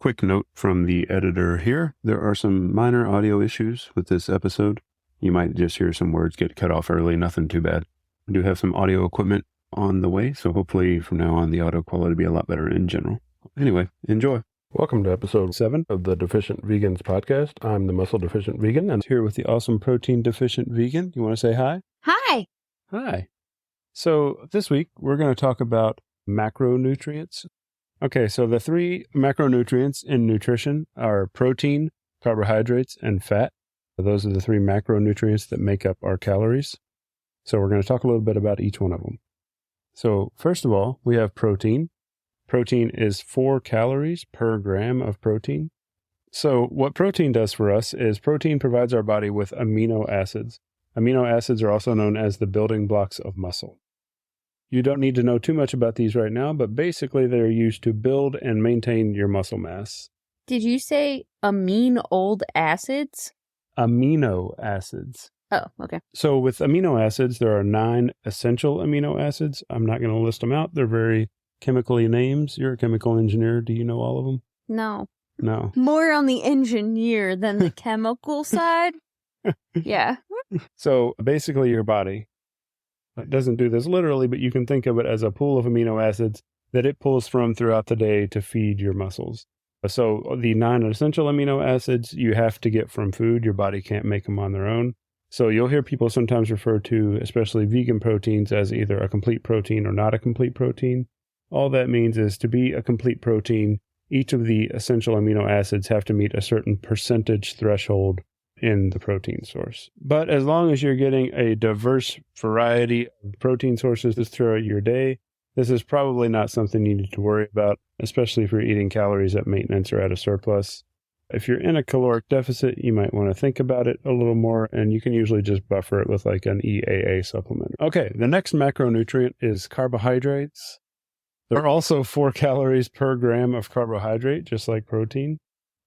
quick note from the editor here. There are some minor audio issues with this episode. You might just hear some words get cut off early, nothing too bad. I do have some audio equipment on the way, so hopefully from now on the audio quality will be a lot better in general. Anyway, enjoy. Welcome to episode 7 of the Deficient Vegans Podcast. I'm the Muscle Deficient Vegan and Here with the awesome protein-deficient vegan. You want to say hi? Hi. Hi. So this week, we're going to talk about macronutrients. Okay, so the 3 macronutrients in nutrition are protein, carbohydrates, and fat. Those are the 3 macronutrients that make up our calories. So we're going to talk a little bit about each one of them. So first of all, we have protein. Protein is 4 calories per gram of protein. So what protein does for us is protein provides our body with amino acids. Amino acids are also known as the building blocks of muscle. You don't need to know too much about these right now, but basically they're used to build and maintain your muscle mass. Did you say amino acids? Amino acids. Oh, okay. So with amino acids, there are 9 essential amino acids. I'm not going to list them out. They're very chemically names. You're a chemical engineer. Do you know all of them? No. No. More on the engineer than the chemical side. Yeah. So basically your body, it doesn't do this literally, but you can think of it as a pool of amino acids that it pulls from throughout the day to feed your muscles. So the 9 essential amino acids you have to get from food. Your body can't make them on their own. So you'll hear people sometimes refer to, especially vegan proteins, as either a complete protein or not a complete protein. All that means is to be a complete protein, each of the essential amino acids have to meet a certain percentage threshold in the protein source. But as long as you're getting a diverse variety of protein sources throughout your day, this is probably not something you need to worry about, especially if you're eating calories at maintenance or at a surplus. If you're in a caloric deficit, you might want to think about it a little more, and you can usually just buffer it with like an EAA supplement. Okay, the next macronutrient is carbohydrates. There are also 4 calories per gram of carbohydrate, just like protein.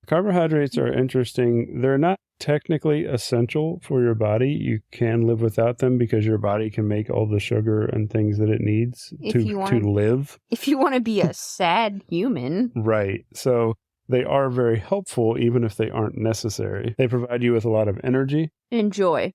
Carbohydrates are interesting. They're not technically essential for your body. You can live without them because your body can make all the sugar and things that it needs to live. If you want to be a sad human. Right. So they are very helpful even if they aren't necessary. They provide you with a lot of energy. And joy.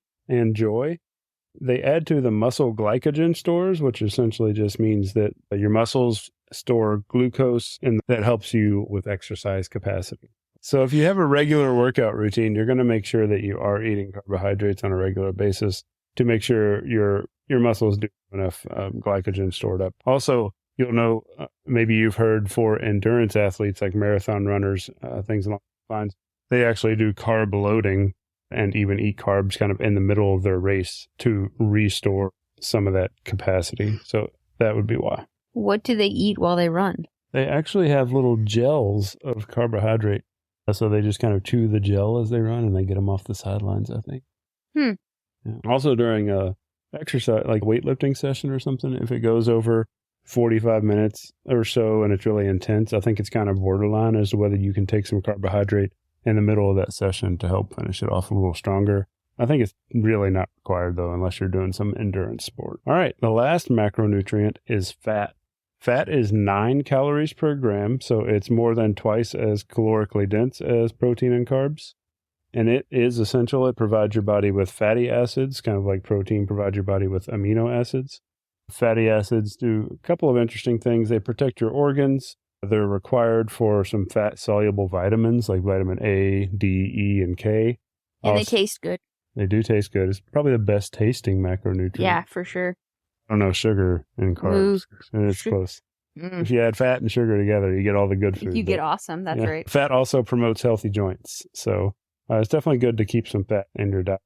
They add to the muscle glycogen stores, which essentially just means that your muscles store glucose and that helps you with exercise capacity. So if you have a regular workout routine, you're going to make sure that you are eating carbohydrates on a regular basis to make sure your muscles do enough glycogen stored up. Also, you'll know, maybe you've heard for endurance athletes like marathon runners, things along those lines, they actually do carb loading and even eat carbs kind of in the middle of their race to restore some of that capacity. So that would be why. What do they eat while they run? They actually have little gels of carbohydrate. So they just kind of chew the gel as they run and they get them off the sidelines, I think. Yeah. Also during a exercise, like weightlifting session or something, if it goes over 45 minutes or so and it's really intense, I think it's kind of borderline as to whether you can take some carbohydrate in the middle of that session to help finish it off a little stronger. I think it's really not required, though, unless you're doing some endurance sport. All right, the last macronutrient is fat. Fat is 9 calories per gram, so it's more than twice as calorically dense as protein and carbs. And it is essential. It provides your body with fatty acids, kind of like protein provides your body with amino acids. Fatty acids do a couple of interesting things. They protect your organs. They're required for some fat-soluble vitamins like vitamin A, D, E, and K. And they taste good. They do taste good. It's probably the best tasting macronutrient. Yeah, for sure. I don't know, sugar and carbs. And it's close. If you add fat and sugar together, you get all the good food. You get awesome. That's right. Fat also promotes healthy joints. So it's definitely good to keep some fat in your diet.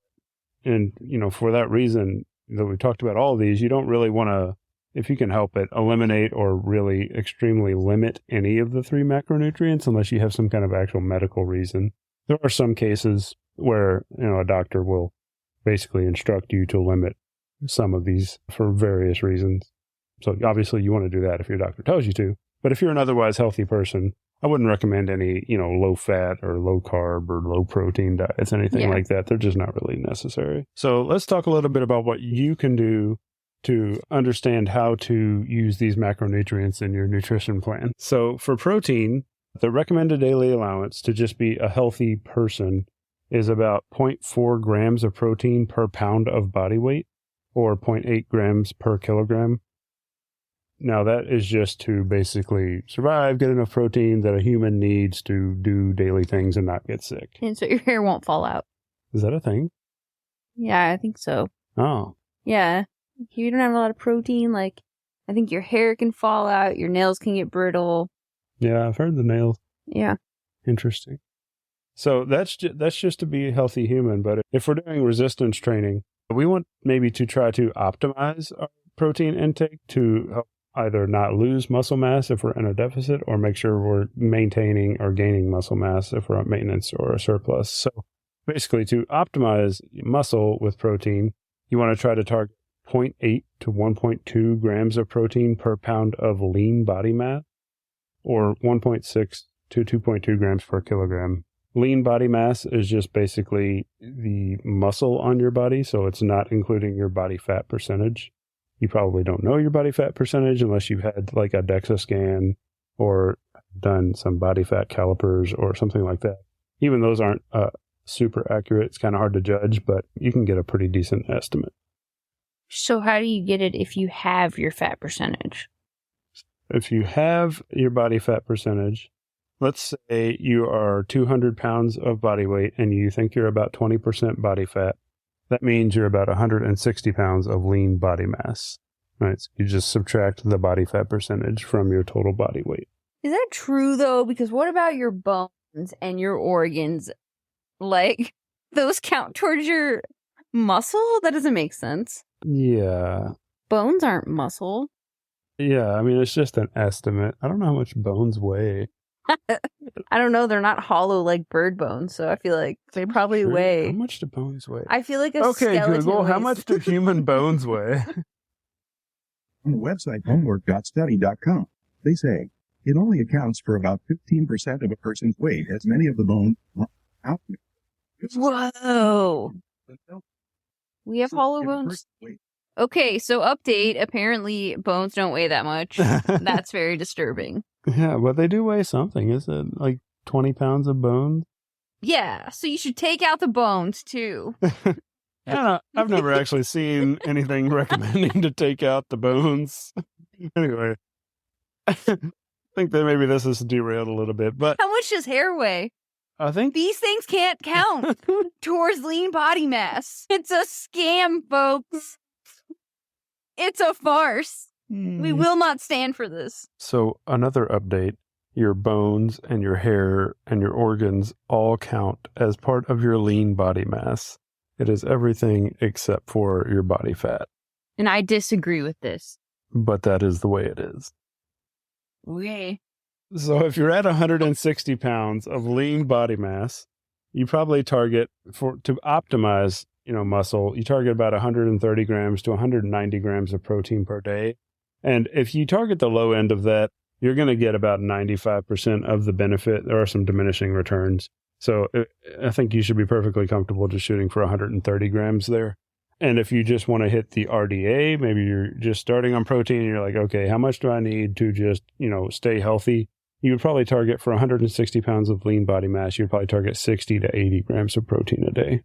And, for that reason that we talked about all of these, you don't really want to, if you can help it, eliminate or really extremely limit any of the 3 macronutrients unless you have some kind of actual medical reason. There are some cases where, a doctor will basically instruct you to limit some of these for various reasons. So obviously you want to do that if your doctor tells you to. But if you're an otherwise healthy person, I wouldn't recommend any, low fat or low carb or low protein diets, anything like that. They're just not really necessary. So let's talk a little bit about what you can do to understand how to use these macronutrients in your nutrition plan. So for protein, The recommended daily allowance to just be a healthy person is about 0.4 grams of protein per pound of body weight, or 0.8 grams per kilogram. Now, that is just to basically survive, get enough protein that a human needs to do daily things and not get sick. And so your hair won't fall out. Is that a thing? Yeah, I think so. Oh. Yeah. If you don't have a lot of protein, like, I think your hair can fall out, your nails can get brittle. Yeah, I've heard the nails. Yeah. Interesting. So that's just to be a healthy human. But if we're doing resistance training, we want maybe to try to optimize our protein intake to help either not lose muscle mass if we're in a deficit, or make sure we're maintaining or gaining muscle mass if we're at maintenance or a surplus. So basically, to optimize muscle with protein, you want to try to target 0.8 to 1.2 grams of protein per pound of lean body mass, or 1.6 to 2.2 grams per kilogram. Lean body mass is just basically the muscle on your body, so it's not including your body fat percentage. You probably don't know your body fat percentage unless you've had like a DEXA scan or done some body fat calipers or something like that. Even those aren't super accurate. It's kind of hard to judge, but you can get a pretty decent estimate. So how do you get it if you have your fat percentage? If you have your body fat percentage, let's say you are 200 pounds of body weight and you think you're about 20% body fat. That means you're about 160 pounds of lean body mass, right? So you just subtract the body fat percentage from your total body weight. Is that true, though? Because what about your bones and your organs? Like, those count towards your muscle? That doesn't make sense. Yeah. Bones aren't muscle. Yeah, I mean, it's just an estimate. I don't know how much bones weigh. I don't know. They're not hollow like bird bones, so I feel like they probably Sure. weigh. How much do bones weigh? I feel like a Okay, skeleton Google, how weighs- much do human bones weigh? On the website homework.study.com, they say it only accounts for about 15% of a person's weight, as many of the bones are out there. Whoa. We have hollow bones. Okay, so update. Apparently, bones don't weigh that much. That's very disturbing. Yeah, but they do weigh something. Is it like 20 pounds of bones? Yeah, so you should take out the bones, too. I've never actually seen anything recommending to take out the bones. Anyway, I think that maybe this is derailed a little bit, but How much does hair weigh? I think These things can't count towards lean body mass. It's a scam, folks. It's a farce. We will not stand for this. So another update, your bones and your hair and your organs all count as part of your lean body mass. It is everything except for your body fat. And I disagree with this. But that is the way it is. Okay. So if you're at 160 pounds of lean body mass, you probably target to optimize, muscle, you target about 130 grams to 190 grams of protein per day. And if you target the low end of that, you're going to get about 95% of the benefit. There are some diminishing returns. So I think you should be perfectly comfortable just shooting for 130 grams there. And if you just want to hit the RDA, maybe you're just starting on protein and you're like, okay, how much do I need to just, stay healthy? You would probably target for 160 pounds of lean body mass, you'd probably target 60 to 80 grams of protein a day.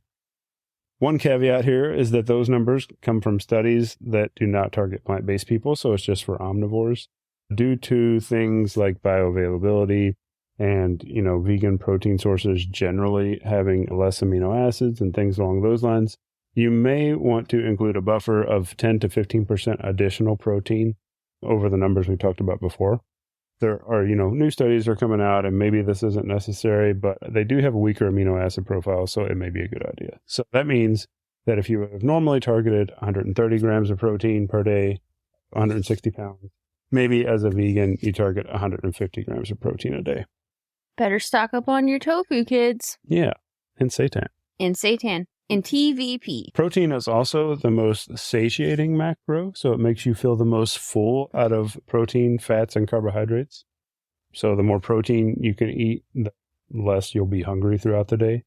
One caveat here is that those numbers come from studies that do not target plant-based people, so it's just for omnivores. Due to things like bioavailability and, vegan protein sources generally having less amino acids and things along those lines, you may want to include a buffer of 10 to 15% additional protein over the numbers we talked about before. There are, new studies are coming out, and maybe this isn't necessary, but they do have a weaker amino acid profile, so it may be a good idea. So that means that if you have normally targeted 130 grams of protein per day, 160 pounds, maybe as a vegan, you target 150 grams of protein a day. Better stock up on your tofu, kids. Yeah, and seitan. And seitan. And TVP. Protein is also the most satiating macro, so it makes you feel the most full out of protein, fats, and carbohydrates. So the more protein you can eat, the less you'll be hungry throughout the day.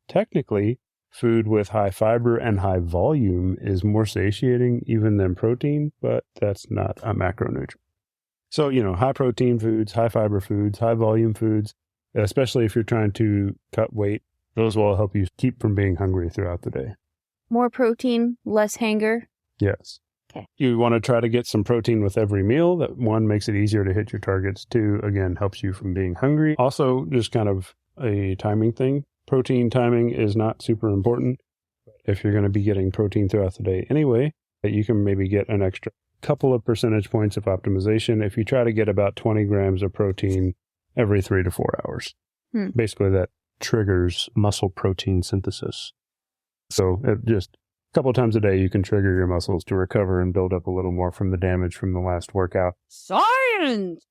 Technically, food with high fiber and high volume is more satiating even than protein, but that's not a macronutrient. So, high protein foods, high fiber foods, high volume foods, especially if you're trying to cut weight, those will help you keep from being hungry throughout the day. More protein, less hunger. Yes. Okay. You want to try to get some protein with every meal. That, one, makes it easier to hit your targets. Two, again, helps you from being hungry. Also, just kind of a timing thing. Protein timing is not super important. If you're going to be getting protein throughout the day anyway, you can maybe get an extra couple of percentage points of optimization if you try to get about 20 grams of protein every 3 to 4 hours. Basically, that triggers muscle protein synthesis. So just a couple of times a day, you can trigger your muscles to recover and build up a little more from the damage from the last workout. Science!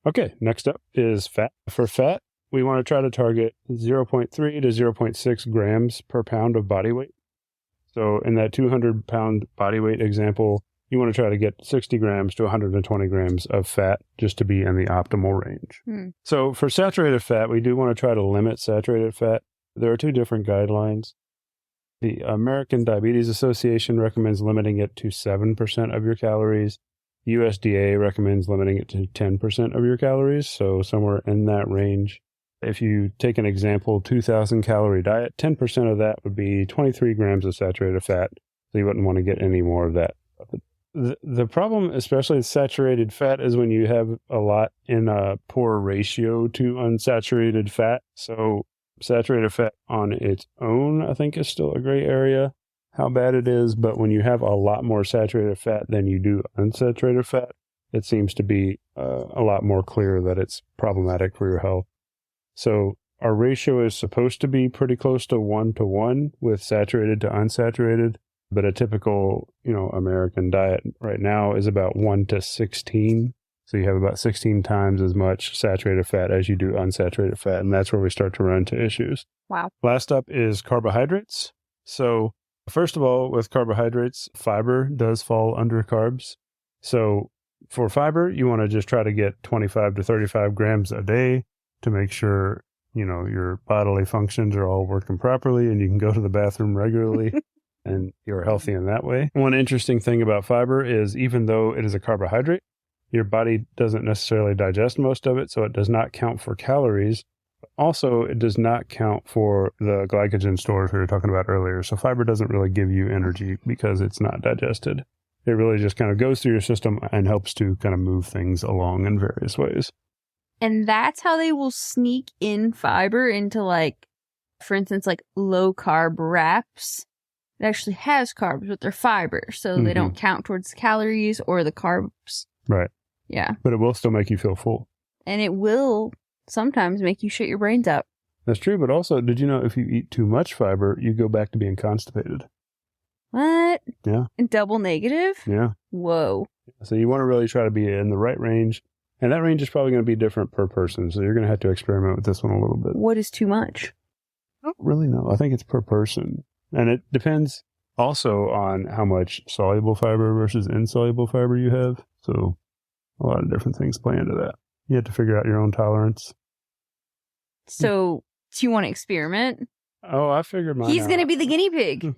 Okay, next up is fat. For fat, we want to try to target 0.3 to 0.6 grams per pound of body weight. So in that 200-pound body weight example, you want to try to get 60 grams to 120 grams of fat just to be in the optimal range. So for saturated fat, we do want to try to limit saturated fat. There are two different guidelines. The American Diabetes Association recommends limiting it to 7% of your calories. USDA recommends limiting it to 10% of your calories, so somewhere in that range. If you take an example, 2,000 calorie diet, 10% of that would be 23 grams of saturated fat, so you wouldn't want to get any more of that. The problem, especially with saturated fat, is when you have a lot in a poor ratio to unsaturated fat. So saturated fat on its own, I think, is still a gray area, how bad it is. But when you have a lot more saturated fat than you do unsaturated fat, it seems to be a lot more clear that it's problematic for your health. So our ratio is supposed to be pretty close to 1-to-1 with saturated to unsaturated. But a typical, American diet right now is about 1-to-16. So you have about 16 times as much saturated fat as you do unsaturated fat. And that's where we start to run into issues. Wow. Last up is carbohydrates. So first of all, with carbohydrates, fiber does fall under carbs. So for fiber, you want to just try to get 25 to 35 grams a day to make sure, your bodily functions are all working properly and you can go to the bathroom regularly. And you're healthy in that way. One interesting thing about fiber is even though it is a carbohydrate, your body doesn't necessarily digest most of it, so it does not count for calories. Also, it does not count for the glycogen stores we were talking about earlier. So fiber doesn't really give you energy because it's not digested. It really just kind of goes through your system and helps to kind of move things along in various ways. And that's how they will sneak in fiber into, for instance, low carb wraps. It actually has carbs, but they're fiber, so they don't count towards the calories or the carbs. Right. Yeah. But it will still make you feel full. And it will sometimes make you shit your brains out. That's true, but also, did you know if you eat too much fiber, you go back to being constipated? What? Yeah. And double negative? Yeah. Whoa. So you want to really try to be in the right range, and that range is probably going to be different per person, so you're going to have to experiment with this one a little bit. What is too much? I don't really know. I think it's per person. And it depends also on how much soluble fiber versus insoluble fiber you have. So a lot of different things play into that. You have to figure out your own tolerance. So do you want to experiment? Oh, I figured mine out. He's going to be the guinea pig.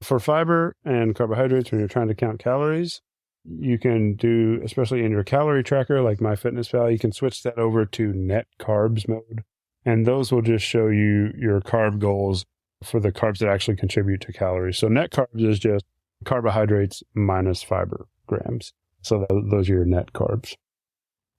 For fiber and carbohydrates, when you're trying to count calories, you can do, especially in your calorie tracker like MyFitnessPal, you can switch that over to net carbs mode. And those will just show you your carb goals for the carbs that actually contribute to calories. So net carbs is just carbohydrates minus fiber grams. So those are your net carbs.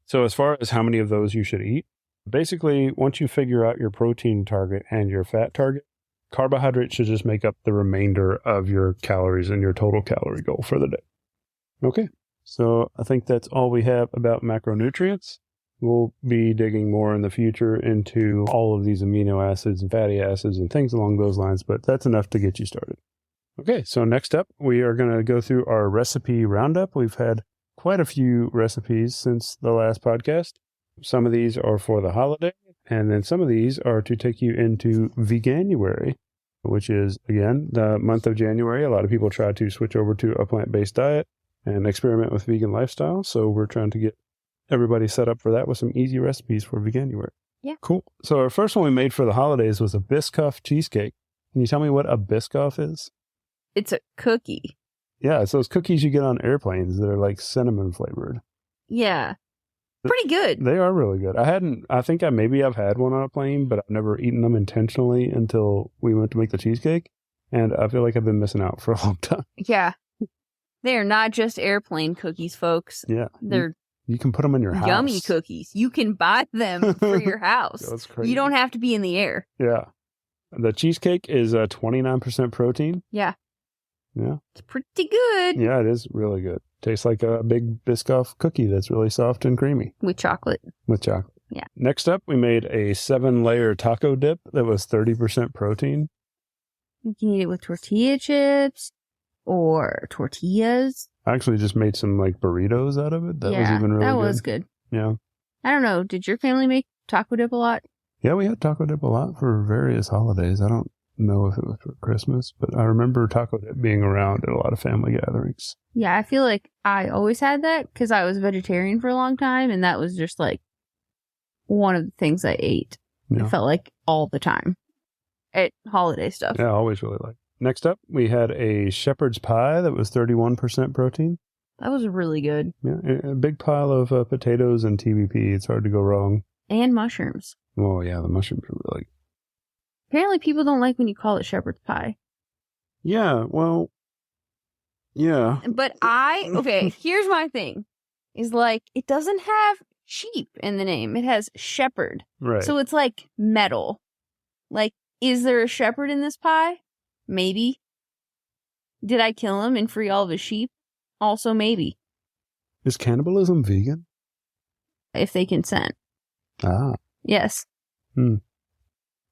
So as far as how many of those you should eat, basically, once you figure out your protein target and your fat target, carbohydrates should just make up the remainder of your calories and your total calorie goal for the day. Okay, so I think that's all we have about macronutrients. We'll be digging more in the future into all of these amino acids and fatty acids and things along those lines, but that's enough to get you started. Okay, so next up, we are going to go through our recipe roundup. We've had quite a few recipes since the last podcast. Some of these are for the holiday, and then some of these are to take you into Veganuary, which is, again, the month of January. A lot of people try to switch over to a plant-based diet and experiment with vegan lifestyle, so we're trying to get everybody set up for that with some easy recipes for Veganuary. Yeah. Cool. So our first one we made for the holidays was a Biscoff cheesecake. Can you tell me what a Biscoff is? It's a cookie. Yeah, it's those cookies you get on airplanes that are like cinnamon flavored. Yeah. Pretty good. They are really good. I think I've had one on a plane, but I've never eaten them intentionally until we went to make the cheesecake. And I feel like I've been missing out for a long time. Yeah. They are not just airplane cookies, folks. Yeah. They're You can put them in your house. yummy cookies. You can buy them for your house. That's crazy. You don't have to be in the air. Yeah. The cheesecake is 29% protein. Yeah. Yeah. It's pretty good. Yeah, it is really good. Tastes like a big Biscoff cookie that's really soft and creamy. With chocolate. With chocolate. Yeah. Next up, we made a 7-layer taco dip that was 30% protein. You can eat it with tortilla chips or tortillas. I actually just made some like burritos out of it. That was even really good. That was good. Yeah. I don't know. Did your family make taco dip a lot? Yeah, we had taco dip a lot for various holidays. I don't know if it was for Christmas, but I remember taco dip being around at a lot of family gatherings. Yeah, I feel like I always had that because I was vegetarian for a long time, and that was just like one of the things I ate. Yeah. It felt like all the time at holiday stuff. Yeah, I always really liked it. Next up, we had a shepherd's pie that was 31% protein. That was really good. Yeah, a big pile of potatoes and TBP. It's hard to go wrong. And mushrooms. Oh, yeah, the mushrooms are really... Apparently people don't like when you call it shepherd's pie. Yeah, well, yeah. But okay, here's my thing. Is like, it doesn't have sheep in the name. It has shepherd. Right. So it's like metal. Like, is there a shepherd in this pie? Maybe. Did I kill him and free all of his sheep? Also maybe. Is cannibalism vegan? If they consent. Ah. Yes.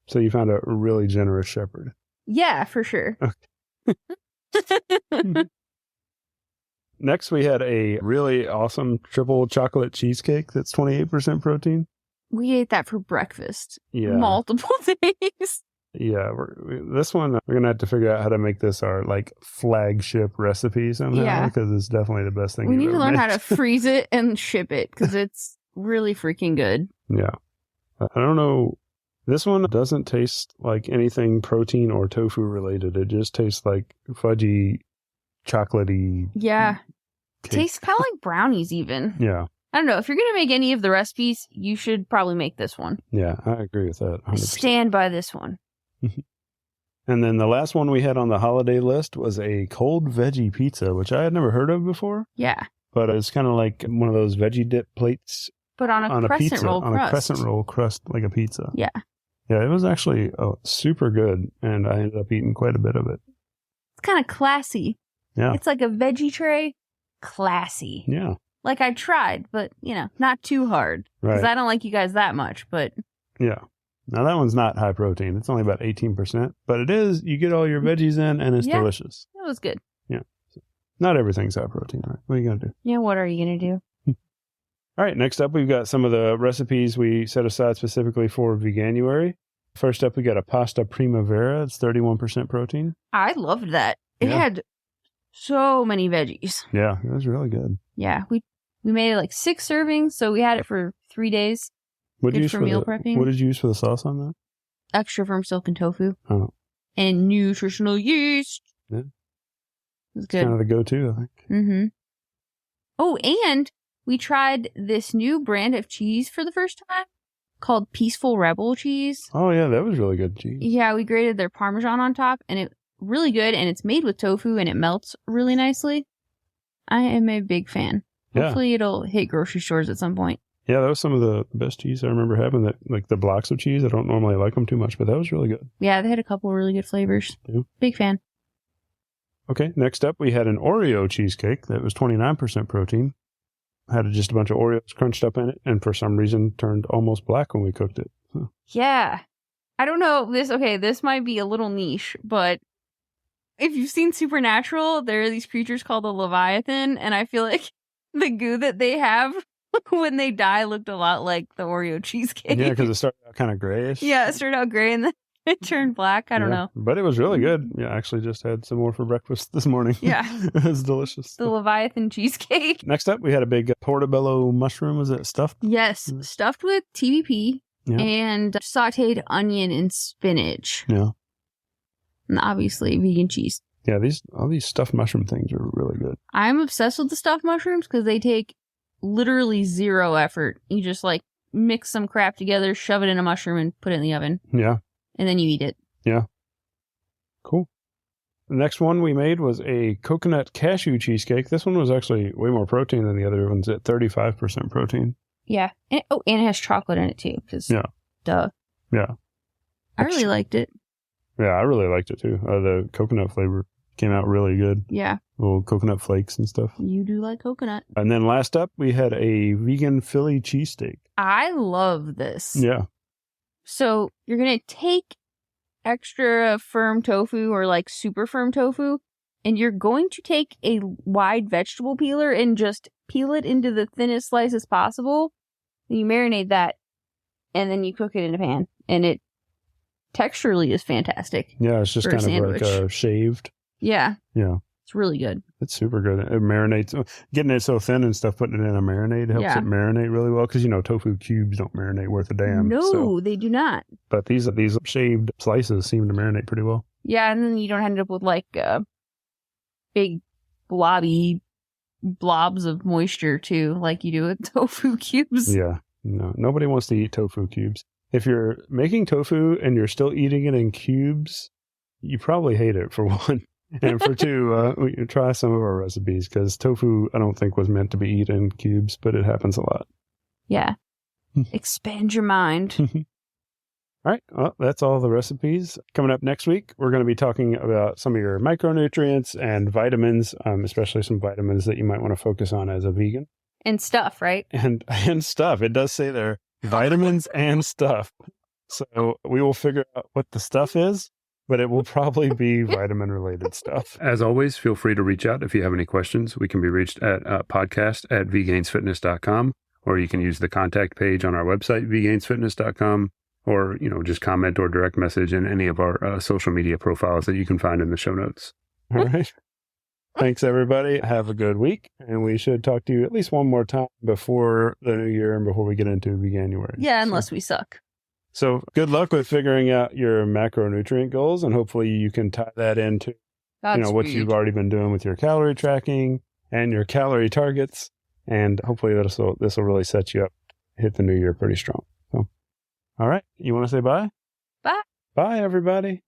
So you found a really generous shepherd. Yeah, for sure. Okay. Next, we had a really awesome triple chocolate cheesecake that's 28% protein. We ate that for breakfast. Yeah. Multiple days. Yeah. This one, we're going to have to figure out how to make this our like flagship recipe somehow because it's definitely the best thing we need ever to learn made. how to freeze it and ship it because it's really freaking good. Yeah. I don't know. This one doesn't taste like anything protein or tofu related. It just tastes like fudgy, chocolatey. Yeah. Cake. Tastes kind of like brownies even. Yeah. I don't know. If you're going to make any of the recipes, you should probably make this one. Yeah, I agree with that. 100%. I stand by this one. And then the last one we had on the holiday list was a cold veggie pizza, which I had never heard of before. Yeah. But it's kind of like one of those veggie dip plates. But on a crescent pizza, roll crust. On a crescent roll crust, like a pizza. Yeah. Yeah, it was actually super good, and I ended up eating quite a bit of it. It's kind of classy. Yeah. It's like a veggie tray. Classy. Yeah. Like I tried, but, not too hard. Because Right. I don't like you guys that much, but... Yeah. Now, that one's not high protein. It's only about 18%. But it is, you get all your veggies in, and it's delicious. It was good. Yeah. So, not everything's high protein, right? What are you going to do? Yeah, what are you going to do? All right, next up, we've got some of the recipes we set aside specifically for Veganuary. First up, we got a pasta primavera. It's 31% protein. I loved that. It Yeah. had so many veggies. Yeah, it was really good. Yeah, we made it like 6 servings, so we had it for 3 days. What did Good you use for for meal prepping. What did you use for the sauce on that? Extra firm silk and tofu. Oh, And nutritional yeast. Yeah. It was it's good. kind of the go-to, I think. Mm-hmm. Oh, and we tried this new brand of cheese for the first time called Peaceful Rebel cheese. Oh, yeah, that was really good cheese. Yeah, we grated their Parmesan on top, and it's really good, and it's made with tofu, and it melts really nicely. I am a big fan. Yeah. Hopefully it'll hit grocery stores at some point. Yeah, that was some of the best cheese I remember having. That like the blocks of cheese. I don't normally like them too much, but that was really good. Yeah, they had a couple of really good flavors. Yeah. Big fan. Okay, next up, we had an Oreo cheesecake that was 29% protein. Had just a bunch of Oreos crunched up in it, and for some reason turned almost black when we cooked it. So. Yeah. I don't know. This might be a little niche, but if you've seen Supernatural, there are these creatures called the Leviathan, and I feel like the goo that they have when they die looked a lot like the Oreo cheesecake. Yeah, because it started out kind of grayish. Yeah, it started out gray and then it turned black. I don't know. But it was really good. Yeah, I actually just had some more for breakfast this morning. Yeah. It was delicious. The Leviathan cheesecake. Next up, we had a big portobello mushroom. Was it stuffed? Yes, stuffed with TBP and sauteed onion and spinach. Yeah. And obviously vegan cheese. Yeah, all these stuffed mushroom things are really good. I'm obsessed with the stuffed mushrooms because they take literally zero effort. You just like mix some crap together, shove it in a mushroom, and put it in the oven. Yeah. And then you eat it. Yeah. Cool. The next one we made was a coconut cashew cheesecake. This one was actually way more protein than the other ones at 35% protein. Yeah. And it has chocolate in it too. Yeah. Duh. Yeah. I really liked it. Yeah, I really liked it too. The coconut flavor came out really good. Yeah. Little coconut flakes and stuff. You do like coconut. And then last up, we had a vegan Philly cheesesteak. I love this. Yeah. So you're going to take extra firm tofu or like super firm tofu, and you're going to take a wide vegetable peeler and just peel it into the thinnest slices possible. Then you marinate that, and then you cook it in a pan. And it texturally is fantastic. Yeah, it's just kind of like shaved. Yeah. Yeah. It's really good. It's super good. It marinates. Getting it so thin and stuff, putting it in a marinade helps it marinate really well because, tofu cubes don't marinate worth a damn. No, they do not. But these shaved slices seem to marinate pretty well. Yeah, and then you don't end up with like big blobby blobs of moisture too, like you do with tofu cubes. Yeah. No, nobody wants to eat tofu cubes. If you're making tofu and you're still eating it in cubes, you probably hate it, for one. And for two, try some of our recipes, because tofu, I don't think, was meant to be eaten in cubes, but it happens a lot. Yeah. Expand your mind. All right. Well, that's all the recipes. Coming up next week, we're going to be talking about some of your micronutrients and vitamins, especially some vitamins that you might want to focus on as a vegan. And stuff, right? And stuff. It does say there, vitamins and stuff. So we will figure out what the stuff is, but it will probably be vitamin-related stuff. As always, feel free to reach out if you have any questions. We can be reached at podcast@vegainsfitness.com, or you can use the contact page on our website, vegainsfitness.com, or, just comment or direct message in any of our social media profiles that you can find in the show notes. All right. Thanks, everybody. Have a good week. And we should talk to you at least one more time before the new year and before we get into Veganuary. Yeah, unless we suck. So good luck with figuring out your macronutrient goals, and hopefully you can tie that into what you've already been doing with your calorie tracking and your calorie targets, and hopefully this will really set you up, hit the new year pretty strong. So, all right, you want to say bye? Bye. Bye, everybody.